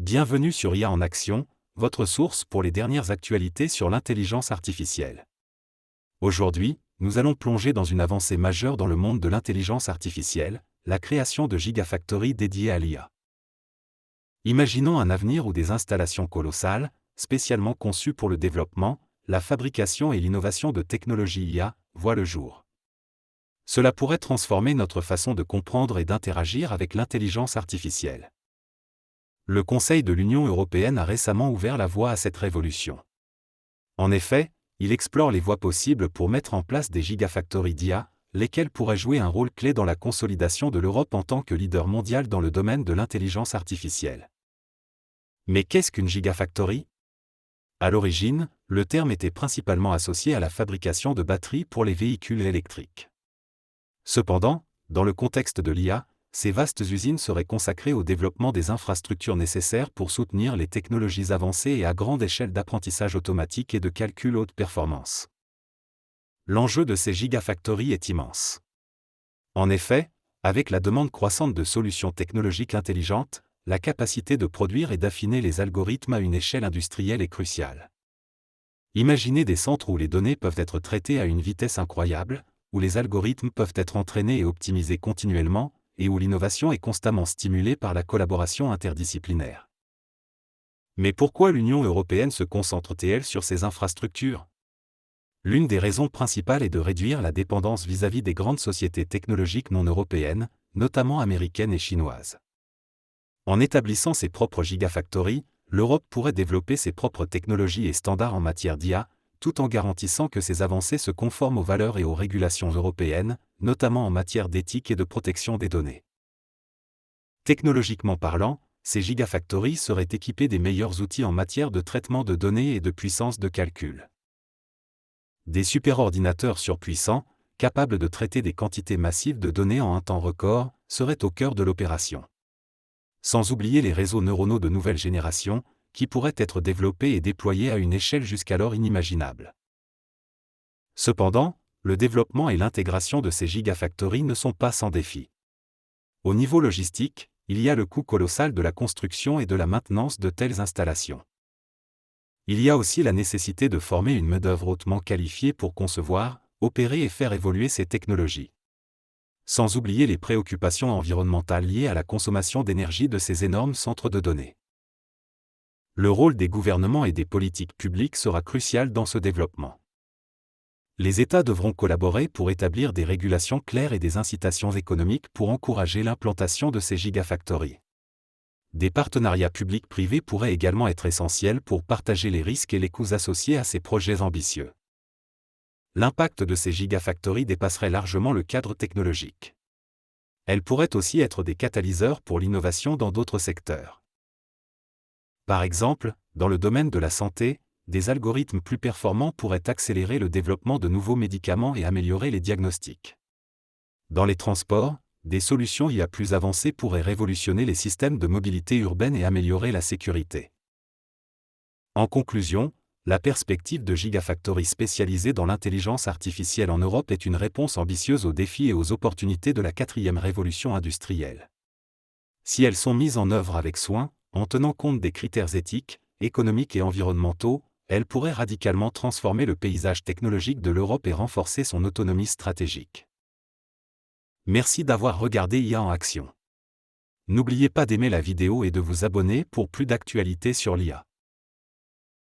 Bienvenue sur IA en action, votre source pour les dernières actualités sur l'intelligence artificielle. Aujourd'hui, nous allons plonger dans une avancée majeure dans le monde de l'intelligence artificielle, la création de gigafactories dédiées à l'IA. Imaginons un avenir où des installations colossales, spécialement conçues pour le développement, la fabrication et l'innovation de technologies IA, voient le jour. Cela pourrait transformer notre façon de comprendre et d'interagir avec l'intelligence artificielle. Le Conseil de l'Union européenne a récemment ouvert la voie à cette révolution. En effet, il explore les voies possibles pour mettre en place des gigafactories d'IA, lesquelles pourraient jouer un rôle clé dans la consolidation de l'Europe en tant que leader mondial dans le domaine de l'intelligence artificielle. Mais qu'est-ce qu'une gigafactory ? À l'origine, le terme était principalement associé à la fabrication de batteries pour les véhicules électriques. Cependant, dans le contexte de l'IA, ces vastes usines seraient consacrées au développement des infrastructures nécessaires pour soutenir les technologies avancées et à grande échelle d'apprentissage automatique et de calcul haute performance. L'enjeu de ces gigafactories est immense. En effet, avec la demande croissante de solutions technologiques intelligentes, la capacité de produire et d'affiner les algorithmes à une échelle industrielle est cruciale. Imaginez des centres où les données peuvent être traitées à une vitesse incroyable, où les algorithmes peuvent être entraînés et optimisés continuellement, et où l'innovation est constamment stimulée par la collaboration interdisciplinaire. Mais pourquoi l'Union européenne se concentre-t-elle sur ces infrastructures ? L'une des raisons principales est de réduire la dépendance vis-à-vis des grandes sociétés technologiques non européennes, notamment américaines et chinoises. En établissant ses propres gigafactories, l'Europe pourrait développer ses propres technologies et standards en matière d'IA, tout en garantissant que ces avancées se conforment aux valeurs et aux régulations européennes, notamment en matière d'éthique et de protection des données. Technologiquement parlant, ces gigafactories seraient équipées des meilleurs outils en matière de traitement de données et de puissance de calcul. Des superordinateurs surpuissants, capables de traiter des quantités massives de données en un temps record, seraient au cœur de l'opération. Sans oublier les réseaux neuronaux de nouvelle génération, qui pourraient être développés et déployés à une échelle jusqu'alors inimaginable. Cependant, le développement et l'intégration de ces gigafactories ne sont pas sans défi. Au niveau logistique, il y a le coût colossal de la construction et de la maintenance de telles installations. Il y a aussi la nécessité de former une main-d'œuvre hautement qualifiée pour concevoir, opérer et faire évoluer ces technologies. Sans oublier les préoccupations environnementales liées à la consommation d'énergie de ces énormes centres de données. Le rôle des gouvernements et des politiques publiques sera crucial dans ce développement. Les États devront collaborer pour établir des régulations claires et des incitations économiques pour encourager l'implantation de ces gigafactories. Des partenariats publics-privés pourraient également être essentiels pour partager les risques et les coûts associés à ces projets ambitieux. L'impact de ces gigafactories dépasserait largement le cadre technologique. Elles pourraient aussi être des catalyseurs pour l'innovation dans d'autres secteurs. Par exemple, dans le domaine de la santé, des algorithmes plus performants pourraient accélérer le développement de nouveaux médicaments et améliorer les diagnostics. Dans les transports, des solutions IA plus avancées pourraient révolutionner les systèmes de mobilité urbaine et améliorer la sécurité. En conclusion, la perspective de gigafactories spécialisées dans l'intelligence artificielle en Europe est une réponse ambitieuse aux défis et aux opportunités de la 4e révolution industrielle. Si elles sont mises en œuvre avec soin, en tenant compte des critères éthiques, économiques et environnementaux, elles pourraient radicalement transformer le paysage technologique de l'Europe et renforcer son autonomie stratégique. Merci d'avoir regardé IA en action. N'oubliez pas d'aimer la vidéo et de vous abonner pour plus d'actualités sur l'IA.